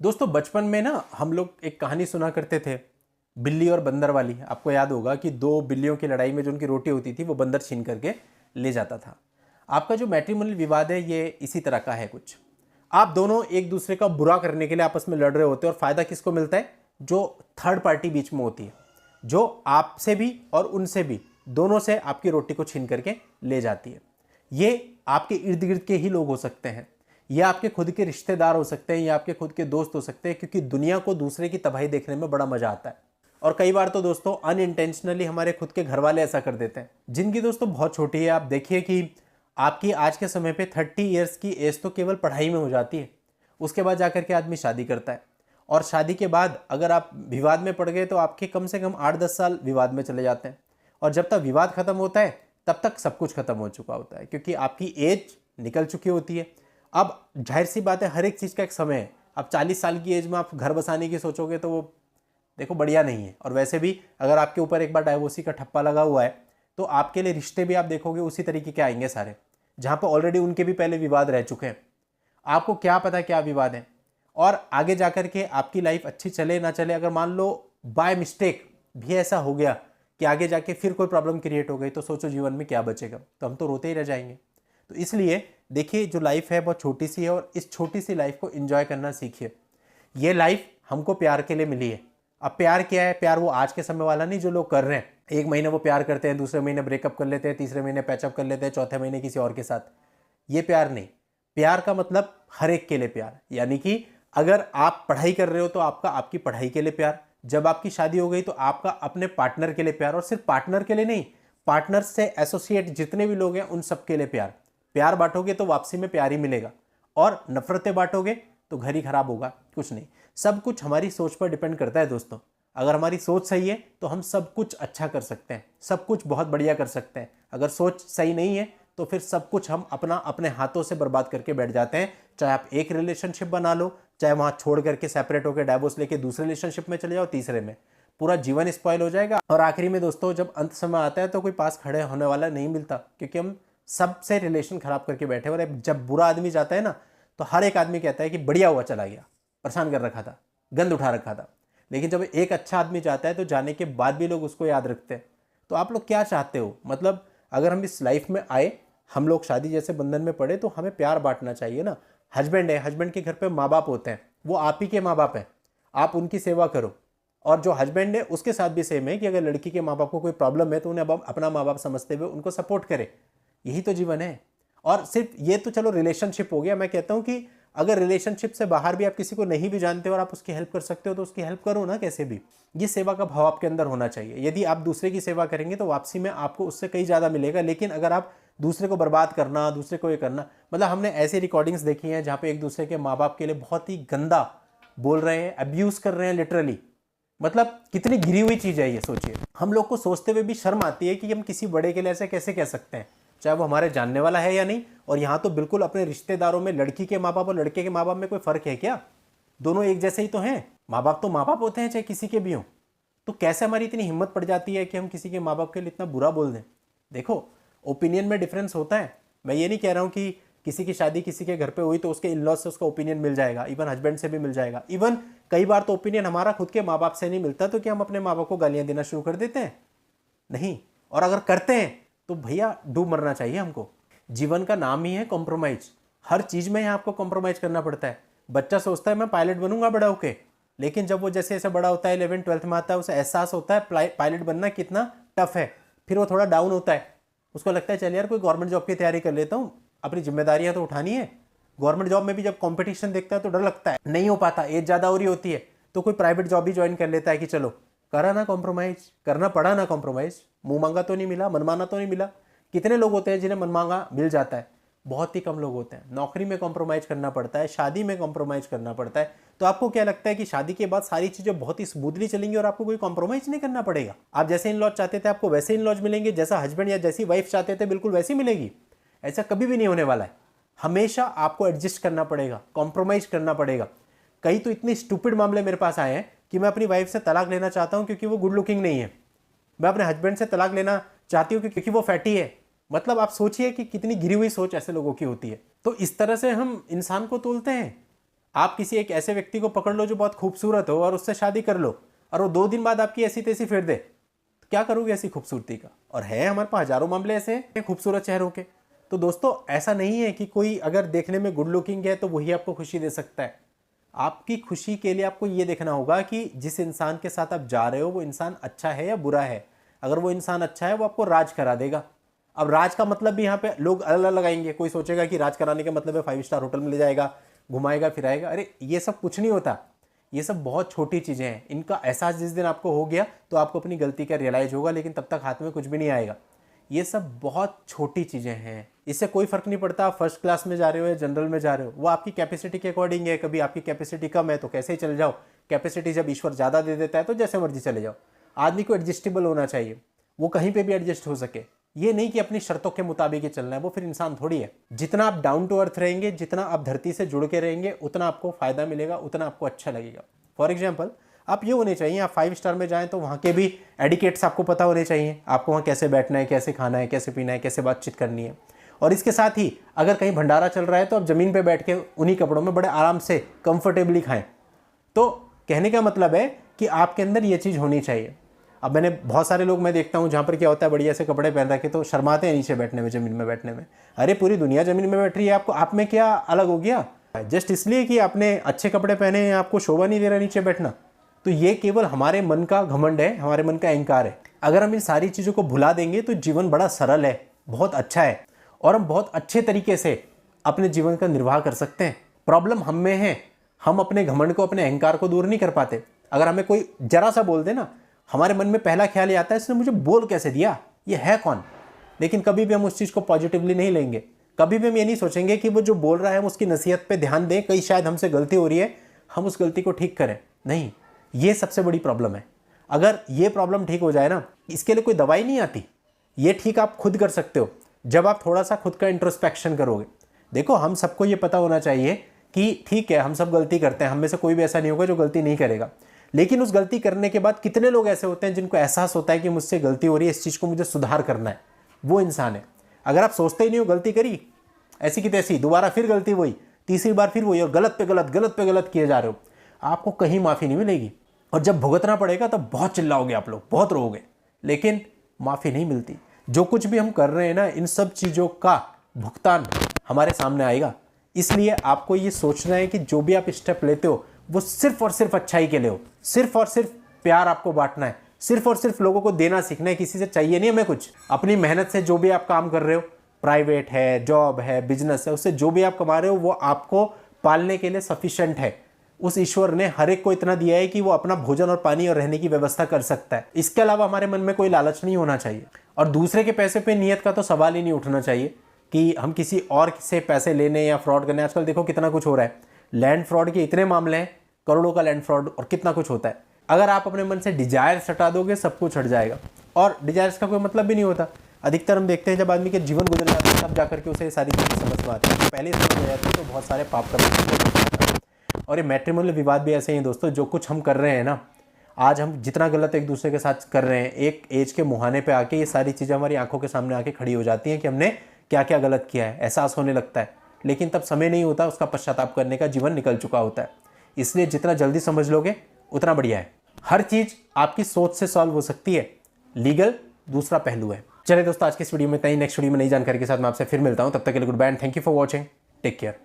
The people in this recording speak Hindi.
दोस्तों बचपन में ना हम लोग एक कहानी सुना करते थे, बिल्ली और बंदर वाली। आपको याद होगा कि दो बिल्लियों की लड़ाई में जो उनकी रोटी होती थी वो बंदर छीन करके ले जाता था। आपका जो मैट्रिमोनियल विवाद है ये इसी तरह का है कुछ। आप दोनों एक दूसरे का बुरा करने के लिए आपस में लड़ रहे होते हैं और फायदा किसको मिलता है? जो थर्ड पार्टी बीच में होती है, जो आपसे भी और उनसे भी, दोनों से आपकी रोटी को छीन करके ले जाती है। ये आपके इर्द गिर्द के ही लोग हो सकते हैं, ये आपके खुद के रिश्तेदार हो सकते हैं, ये आपके खुद के दोस्त हो सकते हैं, क्योंकि दुनिया को दूसरे की तबाही देखने में बड़ा मजा आता है। और कई बार तो दोस्तों अनइंटेंशनली हमारे खुद के घर वाले ऐसा कर देते हैं। जिनकी दोस्तों बहुत छोटी है। आप देखिए कि आपकी आज के समय पे 30 ईयर्स की एज तो केवल पढ़ाई में हो जाती है। उसके बाद जाकर के आदमी शादी करता है, और शादी के बाद अगर आप विवाद में पड़ गए तो आपके कम से कम 8-10 साल विवाद में चले जाते हैं। और जब तक विवाद खत्म होता है तब तक सब कुछ खत्म हो चुका होता है, क्योंकि आपकी एज निकल चुकी होती है। अब जाहिर सी बात है, हर एक चीज़ का एक समय है। अब 40 साल की एज में आप घर बसाने की सोचोगे तो वो देखो बढ़िया नहीं है। और वैसे भी अगर आपके ऊपर एक बार डाइवोर्सी का ठप्पा लगा हुआ है तो आपके लिए रिश्ते भी आप देखोगे उसी तरीके के आएंगे सारे, जहाँ पर ऑलरेडी उनके भी पहले विवाद रह चुके हैं। आपको क्या पता क्या विवाद है, और आगे जाकर के आपकी लाइफ अच्छी चले ना चले, अगर मान लो बाय मिस्टेक भी ऐसा हो गया कि आगे जाके फिर कोई प्रॉब्लम क्रिएट हो गई, तो सोचो जीवन में क्या बचेगा। तो हम तो रोते ही रह जाएंगे। तो इसलिए देखिए, जो लाइफ है बहुत छोटी सी है, और इस छोटी सी लाइफ को एंजॉय करना सीखिए। ये लाइफ हमको प्यार के लिए मिली है। अब प्यार क्या है? प्यार वो आज के समय वाला नहीं जो लोग कर रहे हैं। एक महीने वो प्यार करते हैं, दूसरे महीने ब्रेकअप कर लेते हैं, तीसरे महीने पैचअप कर लेते हैं, चौथे महीने किसी और के साथ। ये प्यार नहीं। प्यार का मतलब हर एक के लिए प्यार, यानी कि अगर आप पढ़ाई कर रहे हो तो आपका आपकी पढ़ाई के लिए प्यार, जब आपकी शादी हो गई तो आपका अपने पार्टनर के लिए प्यार, और सिर्फ पार्टनर के लिए नहीं, पार्टनर से एसोसिएट जितने भी लोग हैं उन सब के लिए प्यार। प्यार बांटोगे तो वापसी में प्यार ही मिलेगा, और नफरतें बांटोगे तो घर ही खराब होगा। कुछ नहीं, सब कुछ हमारी सोच पर डिपेंड करता है दोस्तों। अगर हमारी सोच सही है तो हम सब कुछ अच्छा कर सकते हैं, सब कुछ बहुत बढ़िया कर सकते हैं। अगर सोच सही नहीं है तो फिर सब कुछ हम अपने हाथों से बर्बाद करके बैठ जाते हैं। चाहे आप एक रिलेशनशिप बना लो, चाहे वहां छोड़ करके सेपरेट होकर डाइवोर्स लेके दूसरे रिलेशनशिप में चले जाओ, तीसरे में पूरा जीवन स्पॉइल हो जाएगा। और आखिरी में दोस्तों जब अंत समय आता है तो कोई पास खड़े होने वाला नहीं मिलता, क्योंकि हम सबसे रिलेशन खराब करके बैठे। और जब बुरा आदमी जाता है ना तो हर एक आदमी कहता है कि बढ़िया हुआ चला गया, परेशान कर रखा था, गंद उठा रखा था। लेकिन जब एक अच्छा आदमी जाता है तो जाने के बाद भी लोग उसको याद रखते हैं। तो आप लोग क्या चाहते हो? मतलब अगर हम इस लाइफ में आए, हम लोग शादी जैसे बंधन में पड़े, तो हमें प्यार बांटना चाहिए ना। हस्बैंड है, हस्बैंड के घर पे माँ बाप होते हैं, वो आप ही के माँ बाप हैं, आप उनकी सेवा करो। और जो हस्बैंड है उसके साथ भी सेम है कि अगर लड़की के माँ बाप को कोई प्रॉब्लम है तो उन्हें अपना माँ बाप समझते हुए उनको सपोर्ट करे। यही तो जीवन है। और सिर्फ ये तो चलो रिलेशनशिप हो गया। मैं कहता हूँ कि अगर रिलेशनशिप से बाहर भी आप किसी को नहीं भी जानते और आप उसकी हेल्प कर सकते हो तो उसकी हेल्प करो ना, कैसे भी। ये सेवा का भाव आपके अंदर होना चाहिए। यदि आप दूसरे की सेवा करेंगे तो वापसी में आपको उससे कहीं ज़्यादा मिलेगा। लेकिन अगर आप दूसरे को बर्बाद करना, दूसरे को ये करना, मतलब हमने ऐसी रिकॉर्डिंग्स देखी हैं जहाँ पे एक दूसरे के माँ बाप के लिए बहुत ही गंदा बोल रहे हैं, अब्यूज कर रहे हैं लिटरली। मतलब कितनी गिरी हुई चीज़ है ये, सोचिए। हम लोग को सोचते हुए भी शर्म आती है कि हम किसी बड़े के लिए ऐसे कैसे कह सकते हैं, चाहे वो हमारे जानने वाला है या नहीं। और यहाँ तो बिल्कुल अपने रिश्तेदारों में लड़की के माँ बाप और लड़के के माँ बाप में कोई फर्क है क्या? दोनों एक जैसे ही तो हैं। माँ बाप तो माँ बाप होते हैं, चाहे किसी के भी हों। तो कैसे हमारी इतनी हिम्मत पड़ जाती है कि हम किसी के माँ बाप के लिए इतना बुरा बोल दें? देखो, ओपिनियन में डिफरेंस होता है। मैं ये नहीं कह रहा हूँ कि किसी की शादी किसी के घर पे हुई तो उसके इन लॉज से उसका ओपिनियन मिल जाएगा, इवन हस्बैंड से भी मिल जाएगा। इवन कई बार तो ओपिनियन हमारा खुद के माँ बाप से नहीं मिलता, तो क्या हम अपने माँ बाप को गालियाँ देना शुरू कर देते हैं? नहीं। और अगर करते हैं तो भैया डूब मरना चाहिए हमको। जीवन का नाम ही है कॉम्प्रोमाइज। हर चीज में आपको कॉम्प्रोमाइज करना पड़ता है। बच्चा सोचता है मैं पायलट बनूंगा बड़ा होके, लेकिन जब वो जैसे जैसे बड़ा होता है, 11th-12th में आता है, उसे एहसास होता है पायलट बनना कितना टफ है। फिर वो थोड़ा डाउन होता है, उसको लगता है चल यार कोई गवर्नमेंट जॉब की तैयारी कर लेता हूँ, अपनी जिम्मेदारियां तो उठानी है। गवर्नमेंट जॉब में भी जब कंपटीशन देखता है तो डर लगता है, नहीं हो पाता, एज ज्यादा हो रही होती है, तो कोई प्राइवेट जॉब भी ज्वाइन कर लेता है कि चलो करा ना कॉम्प्रोमाइज, करना पड़ा ना कॉम्प्रोमाइज, मुंह मांगा तो नहीं मिला, मनमाना तो नहीं मिला। कितने लोग होते हैं जिन्हें मनमांगा मिल जाता है? बहुत ही कम लोग होते हैं। नौकरी में कॉम्प्रोमाइज करना पड़ता है, शादी में कॉम्प्रोमाइज करना पड़ता है। तो आपको क्या लगता है कि शादी के बाद सारी चीजें बहुत ही स्मूथली चलेंगी और आपको कोई कॉम्प्रोमाइज नहीं करना पड़ेगा? आप जैसे इन लॉज चाहते थे आपको वैसे इन लॉज मिलेंगे, जैसा हस्बैंड या जैसी वाइफ चाहते थे बिल्कुल वैसी मिलेगी? ऐसा कभी भी नहीं होने वाला है। हमेशा आपको एडजस्ट करना पड़ेगा, कॉम्प्रोमाइज करना पड़ेगा। कई तो इतने स्टूपिड मामले मेरे पास आए हैं कि मैं अपनी वाइफ से तलाक लेना चाहता हूं क्योंकि वो गुड लुकिंग नहीं है। मैं अपने हस्बैंड से तलाक लेना चाहती हूँ क्योंकि वो फैटी है। मतलब आप सोचिए कि कितनी गिरी हुई सोच ऐसे लोगों की होती है। तो इस तरह से हम इंसान को तोलते हैं। आप किसी एक ऐसे व्यक्ति को पकड़ लो जो बहुत खूबसूरत हो और उससे शादी कर लो, और वो 2 दिन बाद आपकी ऐसी तैसी फेर दे, तो क्या करोगे ऐसी खूबसूरती का? और है हमारे पास हजारों मामले ऐसे हैं खूबसूरत चेहरों के। तो दोस्तों ऐसा नहीं है कि कोई अगर देखने में गुड लुकिंग है तो वही आपको खुशी दे सकता है। आपकी खुशी के लिए आपको ये देखना होगा कि जिस इंसान के साथ आप जा रहे हो वो इंसान अच्छा है या बुरा है। अगर वो इंसान अच्छा है वो आपको राज करा देगा। अब राज का मतलब भी यहाँ पे लोग अलग अलग लगाएंगे। कोई सोचेगा कि राज कराने का मतलब है 5 स्टार होटल में ले जाएगा, घुमाएगा फिराएगा। अरे ये सब कुछ नहीं होता, ये सब बहुत छोटी चीज़ें हैं। इनका एहसास जिस दिन आपको हो गया तो आपको अपनी गलती का रियलाइज होगा, लेकिन तब तक हाथ में कुछ भी नहीं आएगा। ये सब बहुत छोटी चीज़ें हैं, इससे कोई फर्क नहीं पड़ता आप फर्स्ट क्लास में जा रहे हो या जनरल में जा रहे हो। वो आपकी कैपेसिटी के अकॉर्डिंग है। कभी आपकी कैपेसिटी कम है तो कैसे ही चल जाओ, कैपेसिटी जब ईश्वर ज़्यादा दे देता है तो जैसे मर्जी चले जाओ। आदमी को एडजस्टेबल होना चाहिए, वो कहीं पे भी एडजस्ट हो सके। ये नहीं कि अपनी शर्तों के मुताबिक ही चलना है, वो फिर इंसान थोड़ी है। जितना आप डाउन टू अर्थ रहेंगे, जितना आप धरती से जुड़ के रहेंगे, उतना आपको फायदा मिलेगा, उतना आपको अच्छा लगेगा। फॉर एग्जाम्पल आप ये होने चाहिए, आप 5 स्टार में जाएं तो वहाँ के भी एडिकेट्स आपको पता होने चाहिए। आपको वहाँ कैसे बैठना है, कैसे खाना है, कैसे पीना है, कैसे बातचीत करनी है। और इसके साथ ही अगर कहीं भंडारा चल रहा है तो आप ज़मीन पे बैठ के उन्हीं कपड़ों में बड़े आराम से कंफर्टेबली खाएं। तो कहने का मतलब है कि आपके अंदर ये चीज़ होनी चाहिए। अब मैंने बहुत सारे लोग मैं देखता हूँ जहाँ पर क्या होता है, बढ़िया से कपड़े पहन रखे तो शर्माते हैं नीचे बैठने में, ज़मीन में बैठने में। अरे पूरी दुनिया ज़मीन में बैठ रही है, आपको आप में क्या अलग हो गया? जस्ट इसलिए कि आपने अच्छे कपड़े पहने हैं आपको शोभा नहीं दे रहा नीचे बैठना। तो ये केवल हमारे मन का घमंड है, हमारे मन का अहंकार है। अगर हम इन सारी चीज़ों को भुला देंगे तो जीवन बड़ा सरल है, बहुत अच्छा है, और हम बहुत अच्छे तरीके से अपने जीवन का निर्वाह कर सकते हैं। प्रॉब्लम हम में है, हम अपने घमंड को, अपने अहंकार को दूर नहीं कर पाते। अगर हमें कोई जरा सा बोल दे ना, हमारे मन में पहला ख्याल ये आता है इसने मुझे बोल कैसे दिया, ये है कौन। लेकिन कभी भी हम उस चीज़ को पॉजिटिवली नहीं लेंगे। कभी भी हम ये नहीं सोचेंगे कि वो जो बोल रहा है हम उसकी नसीहत पे ध्यान दें, कहीं शायद हमसे गलती हो रही है, हम उस गलती को ठीक करें। नहीं, ये सबसे बड़ी प्रॉब्लम है। अगर ये प्रॉब्लम ठीक हो जाए ना, इसके लिए कोई दवाई नहीं आती, ये ठीक आप खुद कर सकते हो जब आप थोड़ा सा खुद का इंट्रोस्पेक्शन करोगे। देखो हम सबको ये पता होना चाहिए कि ठीक है हम सब गलती करते हैं, हम में से कोई भी ऐसा नहीं होगा जो गलती नहीं करेगा। लेकिन उस गलती करने के बाद कितने लोग ऐसे होते हैं जिनको एहसास होता है कि मुझसे गलती हो रही है, इस चीज़ को मुझे सुधार करना है, वो इंसान है। अगर आप सोचते ही नहीं हो गलती करी, ऐसी की तैसी, दोबारा फिर गलती वही, तीसरी बार फिर वही, और गलत पे गलत, गलत पे गलत किए जा रहे हो, आपको कहीं माफ़ी नहीं मिलेगी। और जब भुगतना पड़ेगा तब बहुत चिल्लाओगे आप लोग, बहुत रोओगे, लेकिन माफ़ी नहीं मिलती। जो कुछ भी हम कर रहे हैं ना, इन सब चीज़ों का भुगतान हमारे सामने आएगा। इसलिए आपको ये सोचना है कि जो भी आप स्टेप लेते हो वो सिर्फ और सिर्फ अच्छाई के लिए हो, सिर्फ और सिर्फ प्यार आपको बांटना है, सिर्फ और सिर्फ लोगों को देना सीखना है। किसी से चाहिए नहीं हमें कुछ। अपनी मेहनत से जो भी आप काम कर रहे हो, प्राइवेट है, जॉब है, बिजनेस है, उससे जो भी आप कमा रहे हो वो आपको पालने के लिए सफिशिएंट है। उस ईश्वर ने हर एक को इतना दिया है कि वो अपना भोजन और पानी और रहने की व्यवस्था कर सकता है। इसके अलावा हमारे मन में कोई लालच नहीं होना चाहिए। और दूसरे के पैसे पे नियत का तो सवाल ही नहीं उठना चाहिए कि हम किसी और से पैसे लेने या फ्रॉड करने। आजकल देखो कितना कुछ हो रहा है, लैंड फ्रॉड के इतने मामले हैं, करोड़ों का लैंड फ्रॉड, और कितना कुछ होता है। अगर आप अपने मन से डिजायर्स हटा दोगे सब कुछ हट जाएगा। और डिजायर्स का कोई मतलब भी नहीं होता। अधिकतर हम देखते हैं जब आदमी के जीवन गुजर जाते हैं तब जाकर के उसे सारी चीज़ें समझ में आती है। पहले समझ में आती है तो बहुत सारे पाप करते। और ये मैट्रिमोनियल विवाद भी ऐसे ही हैं दोस्तों। जो कुछ हम कर रहे हैं ना, आज हम जितना गलत एक दूसरे के साथ कर रहे हैं, एक एज के मुहाने पे आके ये सारी चीज़ें हमारी आंखों के सामने आके खड़ी हो जाती हैं कि हमने क्या क्या गलत किया है, एहसास होने लगता है। लेकिन तब समय नहीं होता उसका पश्चाताप करने का, जीवन निकल चुका होता है। इसलिए जितना जल्दी समझ लोगे उतना बढ़िया है। हर चीज़ आपकी सोच से सॉल्व हो सकती है, लीगल दूसरा पहलू है। चलिए दोस्तों, आज की इस वीडियो में इतना ही। नेक्स्ट वीडियो में नई जानकारी के साथ मैं आपसे फिर मिलता हूँ। तब तक के लिए good bye and thank you for watching. Take care.